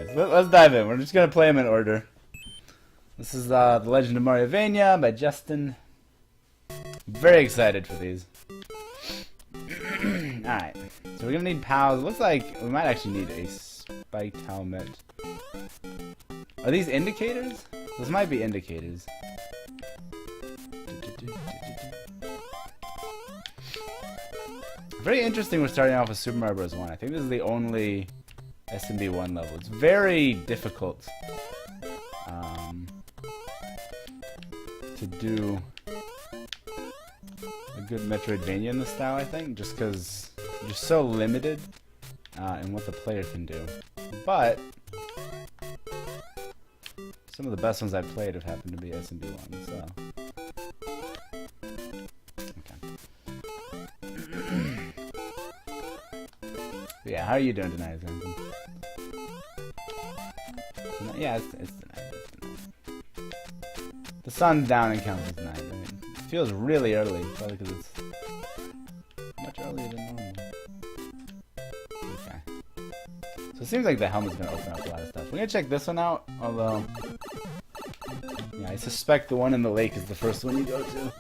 Nice. Let's dive in. We're just gonna play them in order. This is The Legend of Mariovania by Justin. Very excited for these. Alright. So we're gonna need pals. It looks like we might actually need a spiked helmet. Are these indicators? Those might be indicators. Very interesting we're starting off with Super Mario Bros. 1. I think this is the only SMB1 level. It's very difficult to do a good Metroidvania in this style, I think, just because you're so limited in what the player can do. But some of the best ones I've played have happened to be SMB1, so... Yeah, how are you doing tonight, Zenton? Yeah, it's tonight. It's tonight. The sun's down and counts as night. I mean, it feels really early, probably because it's much earlier than normal. Okay. So it seems like the helmet's gonna open up a lot of stuff. We're gonna check this one out, although... Yeah, I suspect the one in the lake is the first one you go to.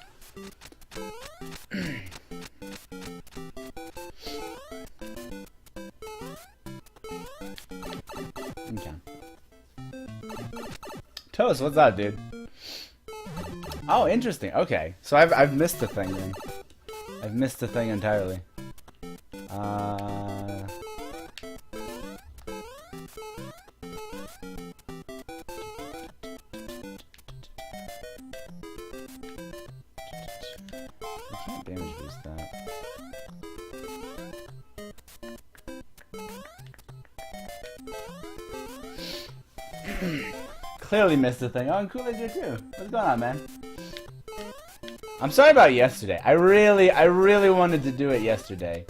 Okay. Toast, what's up, dude? Oh, interesting. Okay, so I've missed the thing then. I've missed the thing entirely. I can't damage boost that. Clearly missed the thing. Oh, and Kool-Aid's here too. What's going on, man? I'm sorry about yesterday. I really wanted to do it yesterday.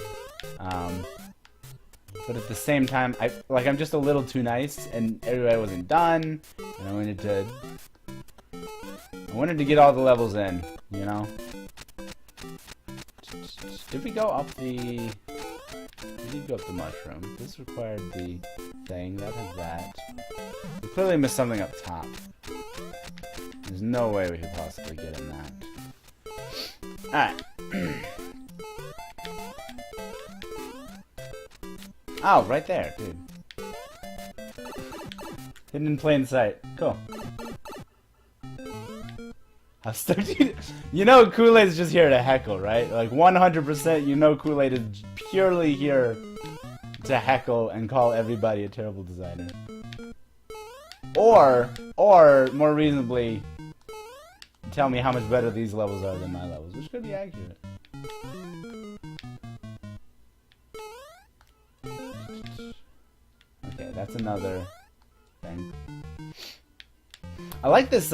But at the same time, I'm just a little too nice, and everybody wasn't done, and I wanted to get all the levels in, you know? Did we go up the... We did go up the mushroom. This required the thing. That has that. We clearly missed something up top. There's no way we could possibly get in that. Alright. Oh, right there, dude. Hidden in plain sight. Cool. How stuck you know Kool-Aid's just here to heckle, right? Like 100% you know Kool-Aid is purely here to heckle and call everybody a terrible designer. Or more reasonably, tell me how much better these levels are than my levels, which could be accurate. Okay, that's another thing. I like this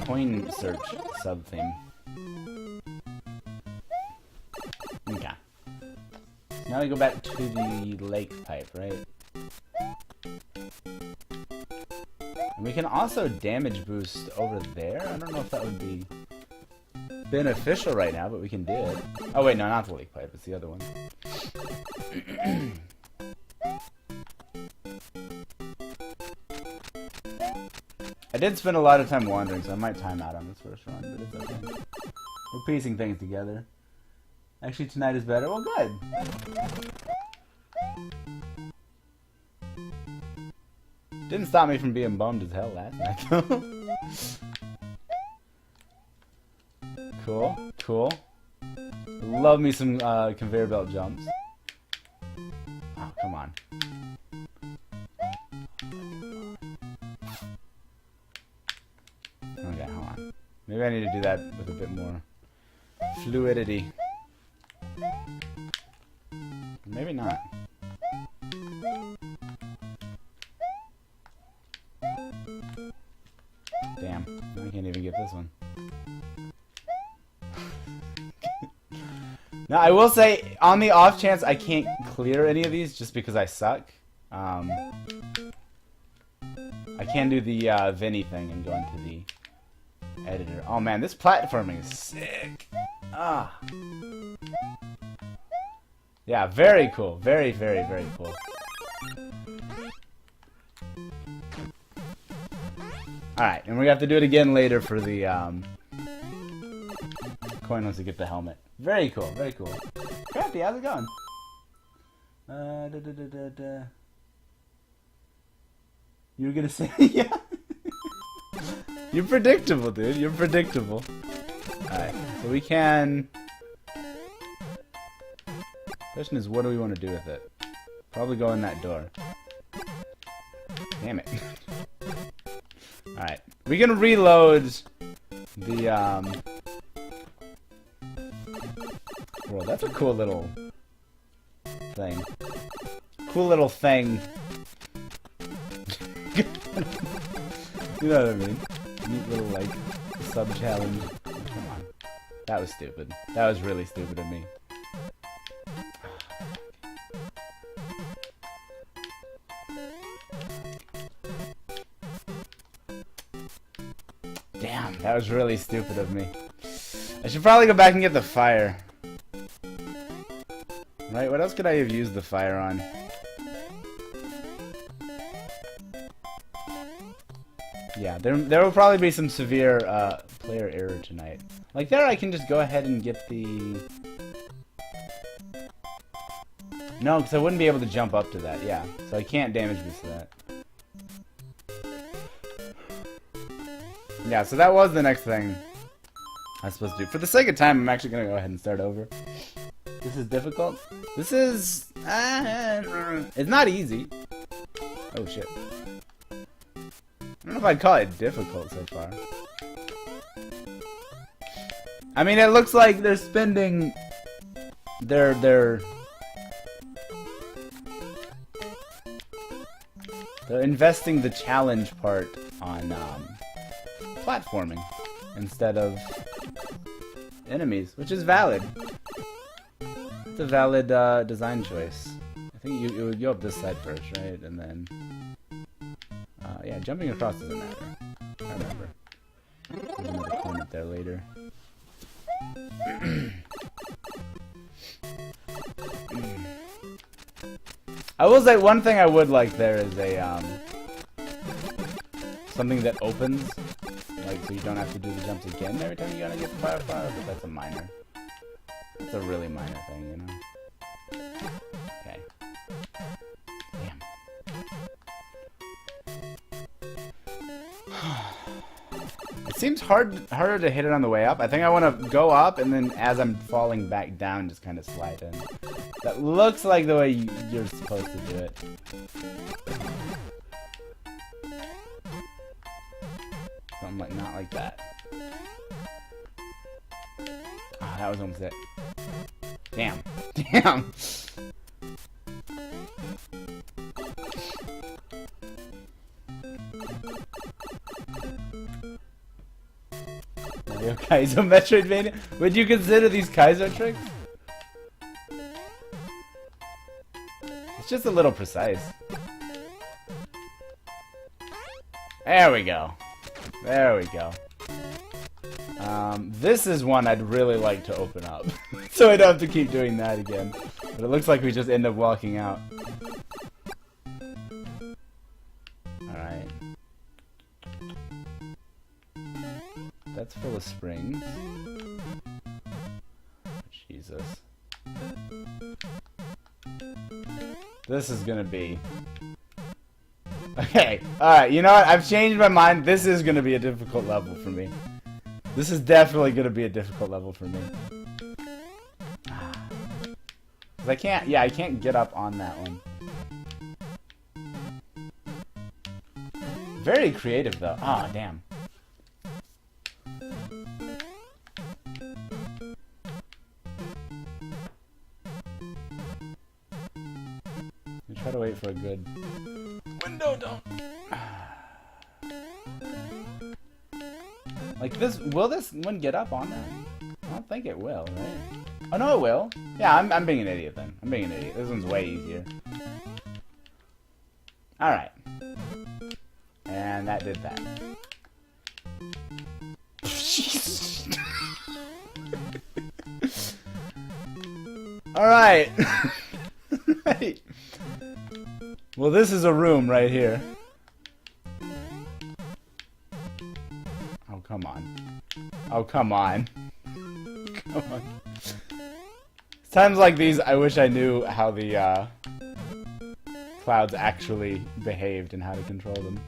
coin search sub-theme. Okay. Now we go back to the lake pipe, right? And we can also damage boost over there. I don't know if that would be beneficial right now, but we can do it. Oh wait, no, not the lake pipe. It's the other one. I did spend a lot of time wandering, so I might time out on this first run, but it's okay. We're piecing things together. Actually, tonight is better. Well, good. Didn't stop me from being bummed as hell last night, though. Cool, cool. Love me some conveyor belt jumps. Oh, come on. Okay, hold on. Maybe I need to do that with a bit more fluidity. Maybe not. Damn, I can't even get this one. Now, I will say, on the off chance I can't clear any of these just because I suck, I can do the Vinny thing and go into the editor. Oh man, this platforming is sick. Ah. Yeah, very cool. Very, very, very cool. Alright, and we have to do it again later for the coin once we get the helmet. Very cool, very cool. Crafty, how's it going? You were gonna say, yeah. You're predictable, dude. You're predictable. Alright, so we can... Question is, what do we want to do with it? Probably go in that door. Damn it. Alright. We can reload the, Well, that's a cool little thing. Cool little thing. You know what I mean? Neat little, like, sub-challenge. Come on. That was stupid. That was really stupid of me. Damn, that was really stupid of me. I should probably go back and get the fire. Right, what else could I have used the fire on? Yeah, there will probably be some severe player error tonight. Like there, I can just go ahead and get the... No, because I wouldn't be able to jump up to that, yeah. So I can't damage boost that. Yeah, so that was the next thing I was supposed to do. For the sake of time, I'm actually going to go ahead and start over. This is difficult. This is... it's not easy. Oh, shit. I don't know if I'd call it difficult so far. I mean, it looks like they're spending they're investing the challenge part on platforming instead of enemies, which is valid. It's a valid design choice. I think you would go up this side first, right? And then yeah, jumping across doesn't matter. I remember. There's another coin up there later. I will say one thing I would like there is a something that opens, like so you don't have to do the jumps again every time you gotta get the fire, but that's a minor. That's a really minor thing, you know. Okay. Damn. It seems harder to hit it on the way up. I think I want to go up and then as I'm falling back down, just kind of slide in. That looks like the way you're supposed to do it. Something like not like that. Ah, that was almost it. Damn. Damn. Mario Kaizo Metroidvania? Would you consider these Kaizo tricks? It's just a little precise. There we go. There we go. This is one I'd really like to open up. So I don't have to keep doing that again. But it looks like we just end up walking out. Alright. That's full of springs. Jesus. This is gonna be... Okay, alright, you know what? I've changed my mind. This is gonna be a difficult level for me. This is definitely gonna be a difficult level for me. I can't, yeah, I can't get up on that one. Very creative though. Ah, damn. Try to wait for a good window. Don't. Like this, will this one get up on that? I don't think it will, right? Oh no, it will. Yeah, I'm being an idiot then. I'm being an idiot. This one's way easier. All right, and that did that. All right. Right. Well, this is a room right here. come on. Oh, come on. Come on. Times like these, I wish I knew how the clouds actually behaved and how to control them.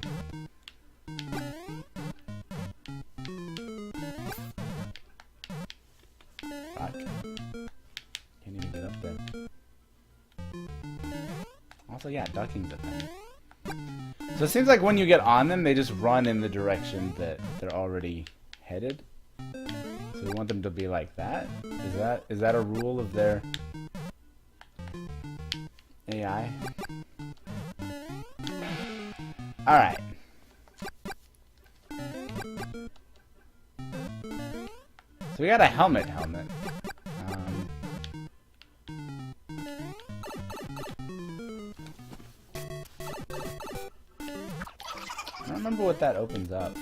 Fuck. Can't even get up there. Also, yeah, ducking's a thing. So it seems like when you get on them, they just run in the direction that they're already headed. So we want them to be like that? Is that a rule of their AI? Alright. So we got a helmet. I don't remember what that opens up.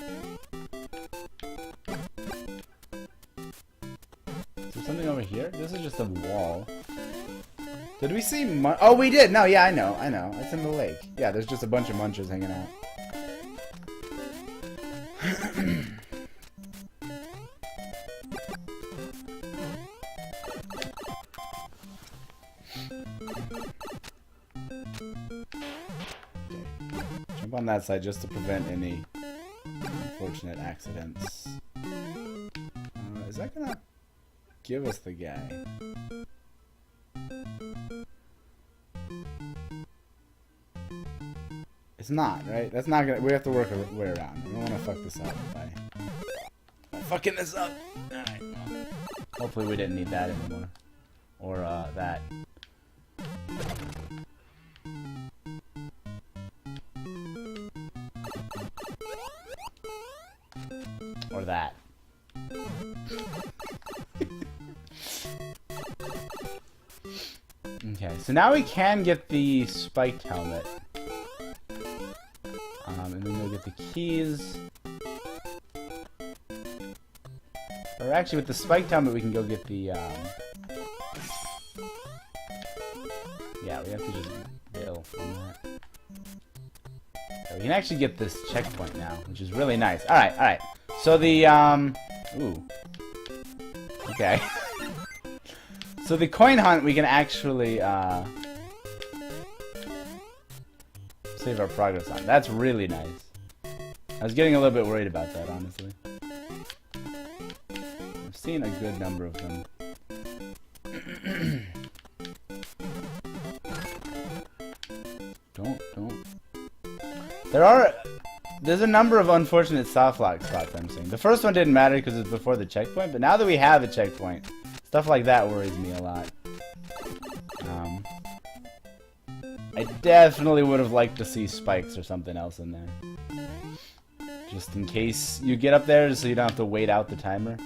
Is there something over here? This is just a wall. Did we see oh, we did! No, yeah, I know. It's in the lake. Yeah, there's just a bunch of munchers hanging out. Jump on that side just to prevent any unfortunate accidents. Is that gonna give us the guy? It's not, right? That's not gonna. We have to work our way around. We don't want to fuck this up by fucking this up. Alright, well. Hopefully we didn't need that anymore. Or, that. Or that. Okay, so now we can get the spiked helmet. And then we'll get the keys. Or actually, with the spiked helmet, we can go get the, yeah, we have to just bail from that. So we can actually get this checkpoint now, which is really nice. Alright. So the, ooh. Okay. So the coin hunt, we can actually, save our progress on. That's really nice. I was getting a little bit worried about that, honestly. I've seen a good number of them. Don't. There's a number of unfortunate soft lock spots I'm seeing. The first one didn't matter because it's before the checkpoint, but now that we have a checkpoint, stuff like that worries me a lot. I definitely would have liked to see spikes or something else in there. Just in case you get up there so you don't have to wait out the timer.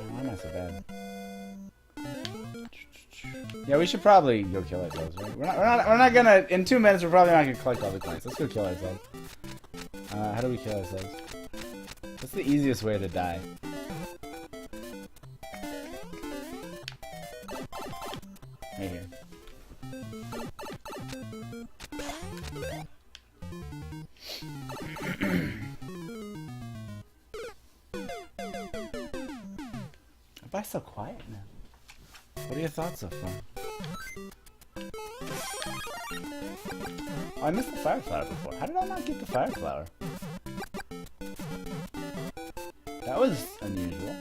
Why not so bad? Yeah, we should probably go kill ourselves, right? We're not gonna, in 2 minutes we're probably not gonna collect all the coins. Let's go kill ourselves. How do we kill ourselves? What's the easiest way to die? Right here. Why so quiet now? What are your thoughts so far? Oh, I missed the fire flower before. How did I not get the fire flower? That was unusual.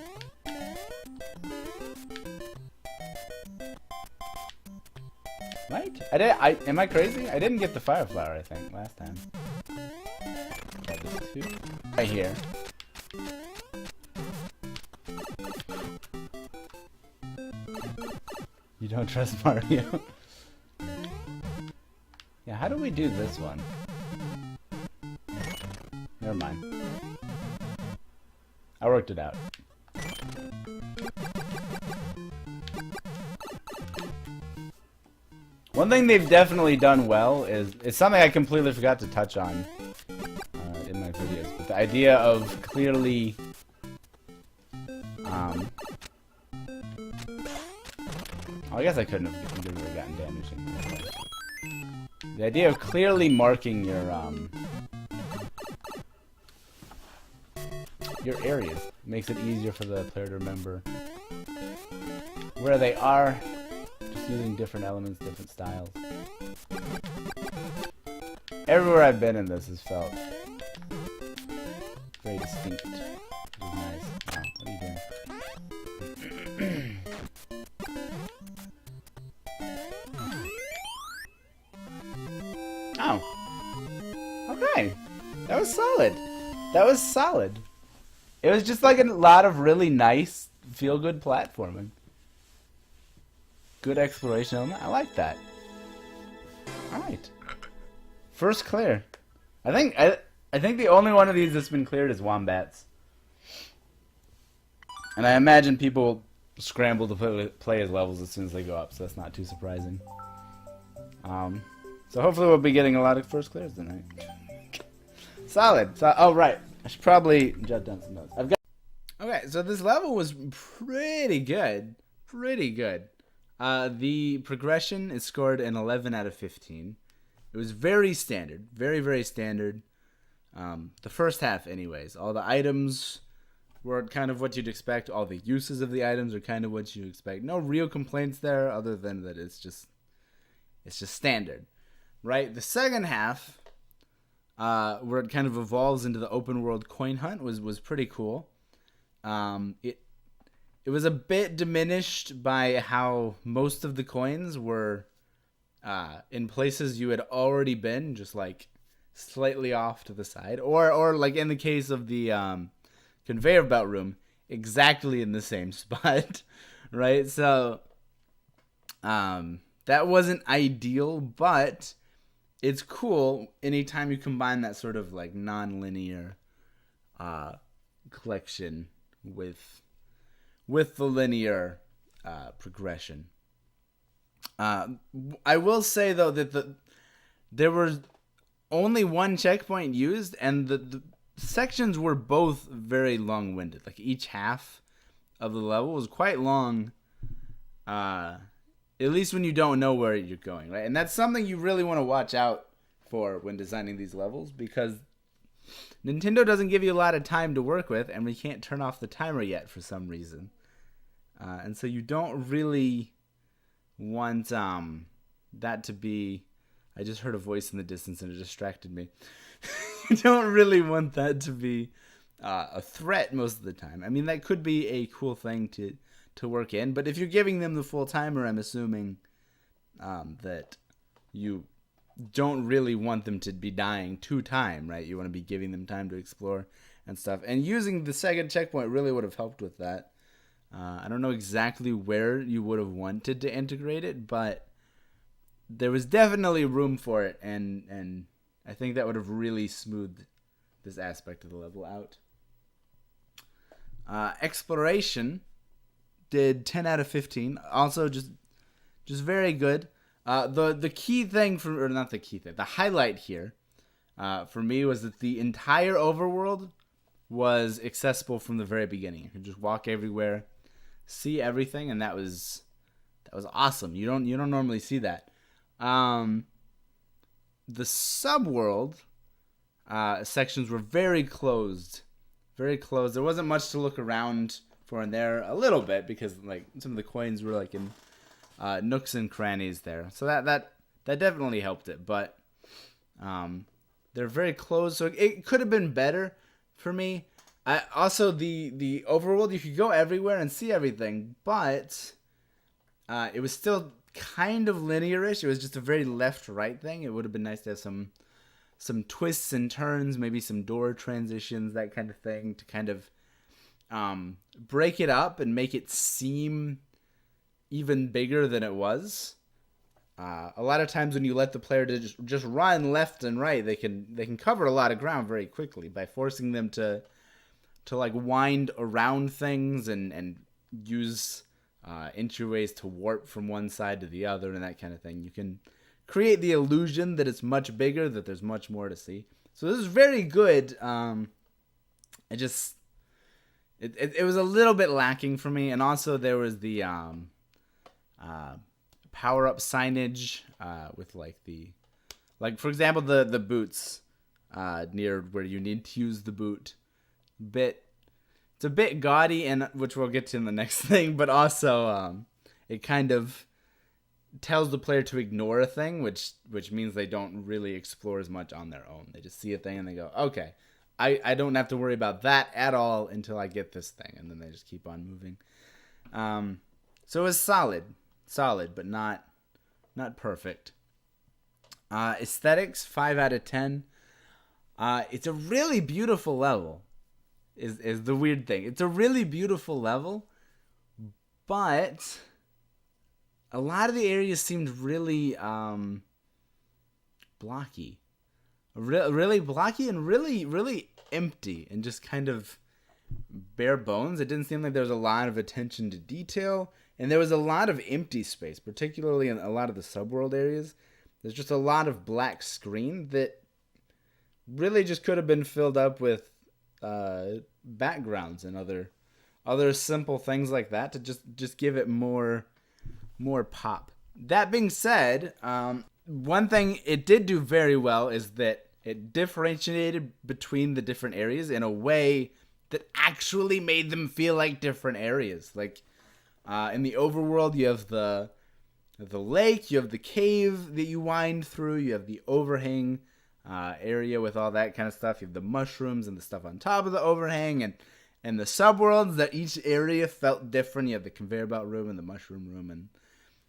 Right? Am I crazy? I didn't get the fire flower, I think, last time. Right here. You don't trust Mario? Yeah, how do we do this one? Never mind. I worked it out. One thing they've definitely done well is, it's something I completely forgot to touch on in my videos, but the idea of clearly I guess I couldn't have gotten damaged anymore. The idea of clearly marking your areas makes it easier for the player to remember where they are, just using different elements, different styles. Everywhere I've been in this has felt very distinct, which is nice. Oh, what are you doing? Oh. Okay. That was solid. That was solid. It was just like a lot of really nice, feel-good platforming. Good exploration element. I like that. Alright. First clear. I think the only one of these that's been cleared is Wombats. And I imagine people scramble to play his levels as soon as they go up, so that's not too surprising. So hopefully we'll be getting a lot of first clears tonight. Solid. So, oh, right. I should probably jot down some notes. Okay, so this level was pretty good. Pretty good. The progression is scored an 11 out of 15. It was very standard. Very, very standard. The first half, anyways. All the items were kind of what you'd expect. All the uses of the items are kind of what you expect. No real complaints there, other than that it's just standard. Right? The second half, where it kind of evolves into the open world coin hunt, was pretty cool. It was a bit diminished by how most of the coins were in places you had already been, just like slightly off to the side, or like in the case of the conveyor belt room, exactly in the same spot, right? So that wasn't ideal, but it's cool anytime you combine that sort of like non-linear collection with the linear progression. I will say though that there was only one checkpoint used, and the sections were both very long-winded. Like each half of the level was quite long. At least when you don't know where you're going, right? And that's something you really want to watch out for when designing these levels, because Nintendo doesn't give you a lot of time to work with, and we can't turn off the timer yet for some reason. And so you don't really want that to be... I just heard a voice in the distance and it distracted me. You don't really want that to be a threat most of the time. I mean, that could be a cool thing to work in, but if you're giving them the full timer, I'm assuming that you don't really want them to be dying to time, right? You want to be giving them time to explore and stuff. And using the second checkpoint really would have helped with that. I don't know exactly where you would have wanted to integrate it, but there was definitely room for it, and I think that would have really smoothed this aspect of the level out. Exploration did 10 out of 15. Also, just very good. The key thing or not the key thing, the highlight here for me was that the entire overworld was accessible from the very beginning. You could just walk everywhere, see everything, and that was awesome. You don't normally see that. The subworld sections were very closed. Very closed. There wasn't much to look around for in there. A little bit, because like some of the coins were like in nooks and crannies there. So that definitely helped it. But they're very closed, so it could have been better for me. Also, the overworld, you could go everywhere and see everything, but it was still kind of linearish. It was just a very left-right thing. It would have been nice to have some twists and turns, maybe some door transitions, that kind of thing, to kind of break it up and make it seem even bigger than it was. A lot of times when you let the player to just run left and right, they can cover a lot of ground very quickly by forcing them to like wind around things and use entryways to warp from one side to the other and that kind of thing. You can create the illusion that it's much bigger, that there's much more to see. So this is very good. It was a little bit lacking for me, and also there was the power-up signage with like for example, the boots near where you need to use the boot. It's a bit gaudy, and which we'll get to in the next thing, but also it kind of tells the player to ignore a thing, which means they don't really explore as much on their own. They just see a thing and they go, okay, I don't have to worry about that at all until I get this thing, and then they just keep on moving. So it was solid, but not perfect. Aesthetics, 5 out of 10. It's a really beautiful level. Is the weird thing. It's a really beautiful level, but a lot of the areas seemed really blocky. Really blocky and really empty and just kind of bare bones. It didn't seem like there was a lot of attention to detail, and there was a lot of empty space, particularly in a lot of the subworld areas. There's just a lot of black screen that really just could have been filled up with backgrounds and other simple things like that to just give it more pop. That being said, one thing it did do very well is that it differentiated between the different areas in a way that actually made them feel like different areas. Like in the overworld, you have the lake, you have the cave that you wind through, you have the overhang area with all that kind of stuff. You have the mushrooms and the stuff on top of the overhang, and the subworlds that each area felt different. You have the conveyor belt room and the mushroom room and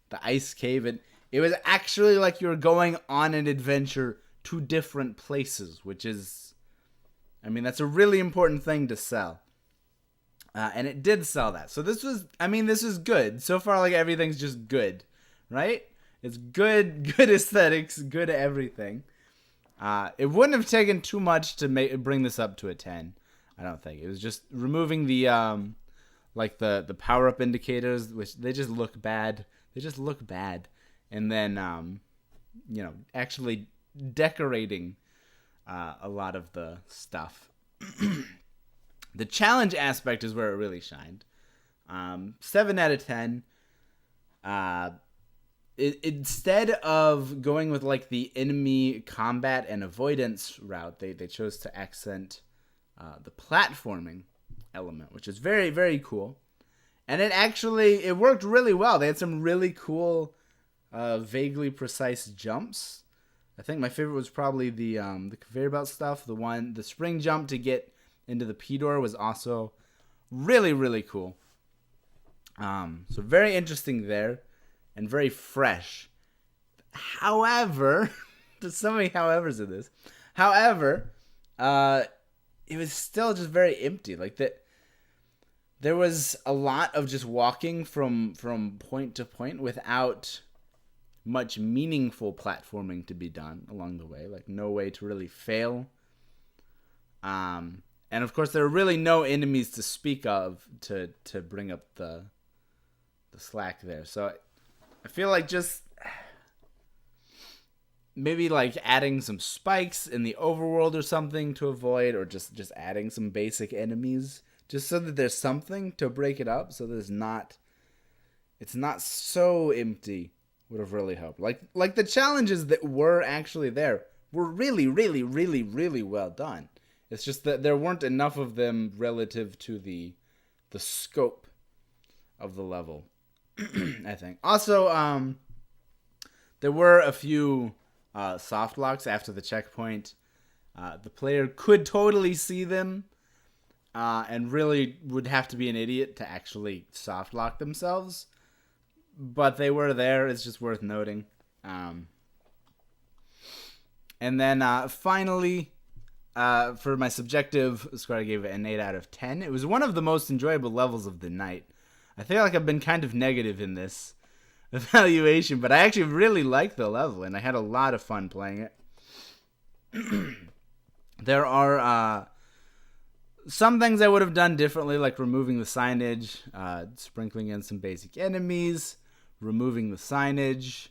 the ice cave. And it was actually like you were going on an adventure to different places, which is, I mean, that's a really important thing to sell. And it did sell that. So this is good. So far, like, everything's just good, right? It's good aesthetics, good everything. It wouldn't have taken too much to bring this up to a 10. I don't think. It was just removing the the power-up indicators, which they just look bad. And then, actually decorating a lot of the stuff. The challenge aspect is where it really shined. 7 out of 10. Instead of going with like the enemy combat and avoidance route, they chose to accent the platforming element, which is very, very cool. And it worked really well. They had some really cool, vaguely precise jumps. I think my favorite was probably the conveyor belt stuff. The spring jump to get into the P door was also really, really cool. So very interesting there, and very fresh. However, there's so many howevers in this. However, it was still just very empty. Like that, there was a lot of just walking from point to point without much meaningful platforming to be done along the way. Like no way to really fail. And of course, there are really no enemies to speak of to bring up the slack there. So I feel like just maybe like adding some spikes in the overworld or something to avoid, or just adding some basic enemies just so that there's something to break it up, so it's not so empty, would have really helped. Like the challenges that were actually there were really, really, really, really well done. It's just that there weren't enough of them relative to the scope of the level, I think. Also, there were a few soft locks after the checkpoint. The player could totally see them, and really would have to be an idiot to actually soft lock themselves. But they were there. It's just worth noting. And then finally, for my subjective score, I gave it an 8 out of 10. It was one of the most enjoyable levels of the night. I feel like I've been kind of negative in this evaluation, but I actually really liked the level, and I had a lot of fun playing it. There are some things I would have done differently, like removing the signage, sprinkling in some basic enemies, removing the signage,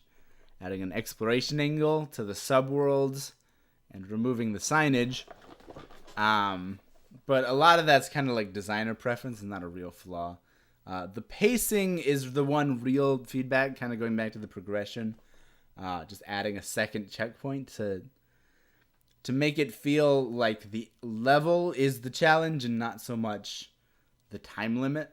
adding an exploration angle to the subworlds, and removing the signage. But a lot of that's kind of like designer preference and not a real flaw. The pacing is the one real feedback, kind of going back to the progression. Just adding a second checkpoint to make it feel like the level is the challenge and not so much the time limit.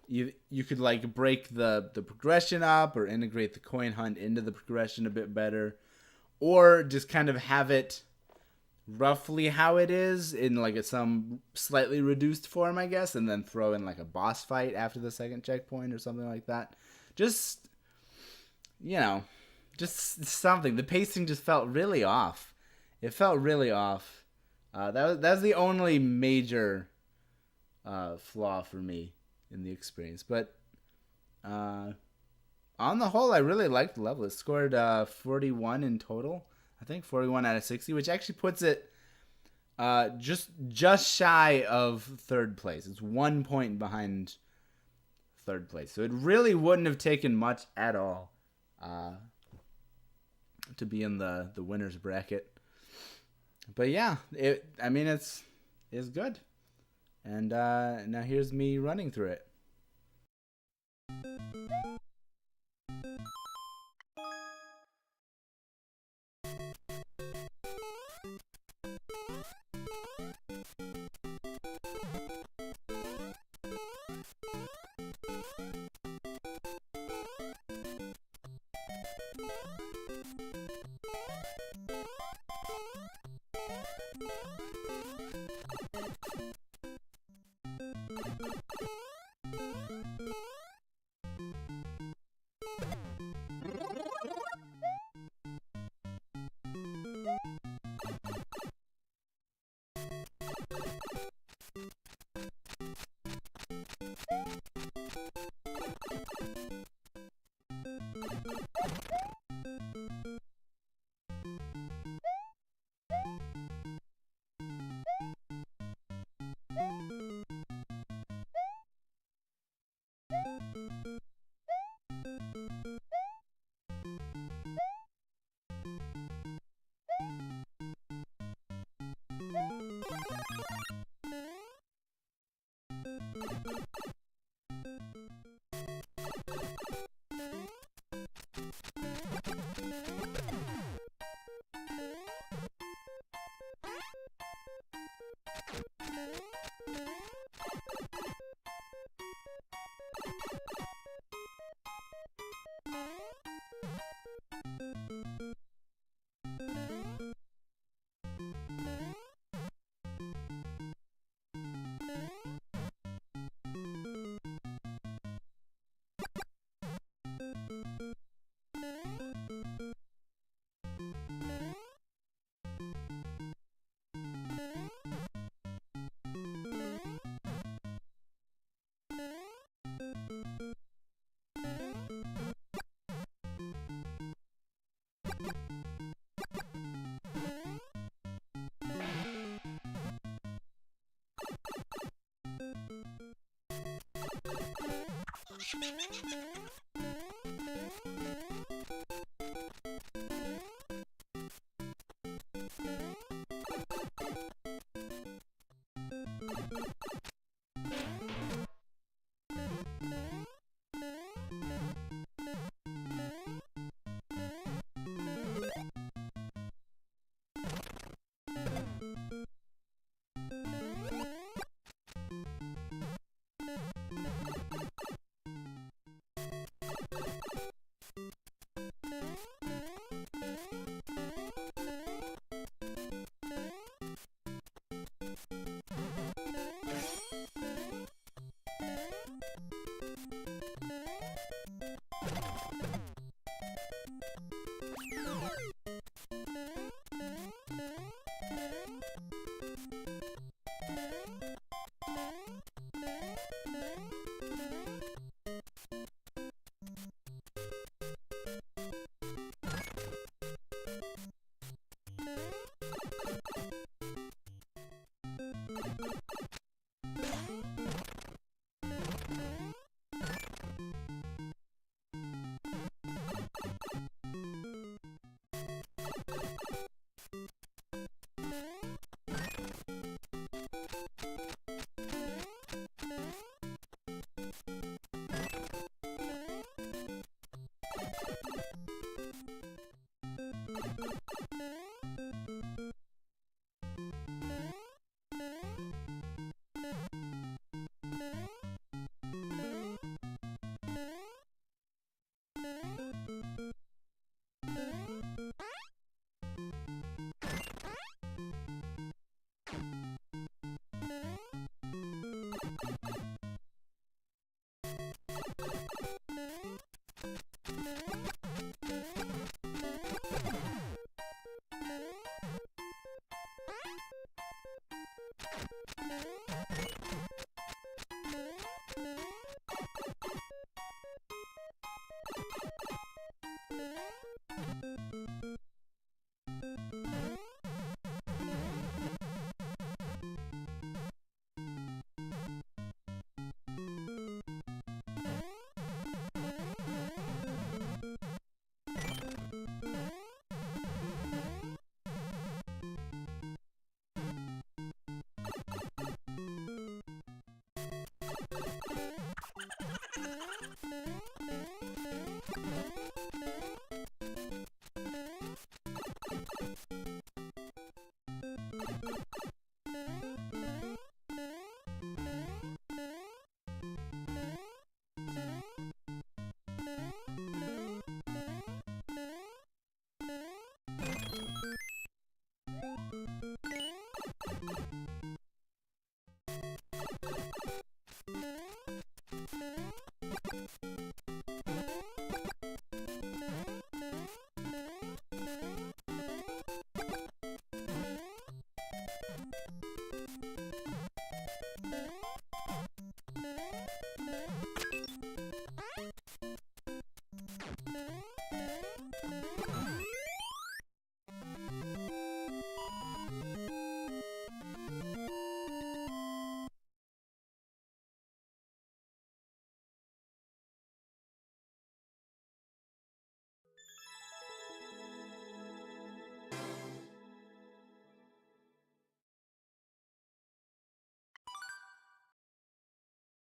You could like break the progression up or integrate the coin hunt into the progression a bit better, or just kind of have it roughly how it is in like some slightly reduced form, I guess, and then throw in like a boss fight after the second checkpoint or something like that. Just, you know, just something. The pacing just felt really off. It felt really off. That was the only major flaw for me in the experience. But on the whole, I really liked the level. It scored 41 in total. I think 41 out of 60, which actually puts it just shy of third place. It's 1 point behind third place. So it really wouldn't have taken much at all to be in the winner's bracket. But yeah, it's good. And now here's me running through it.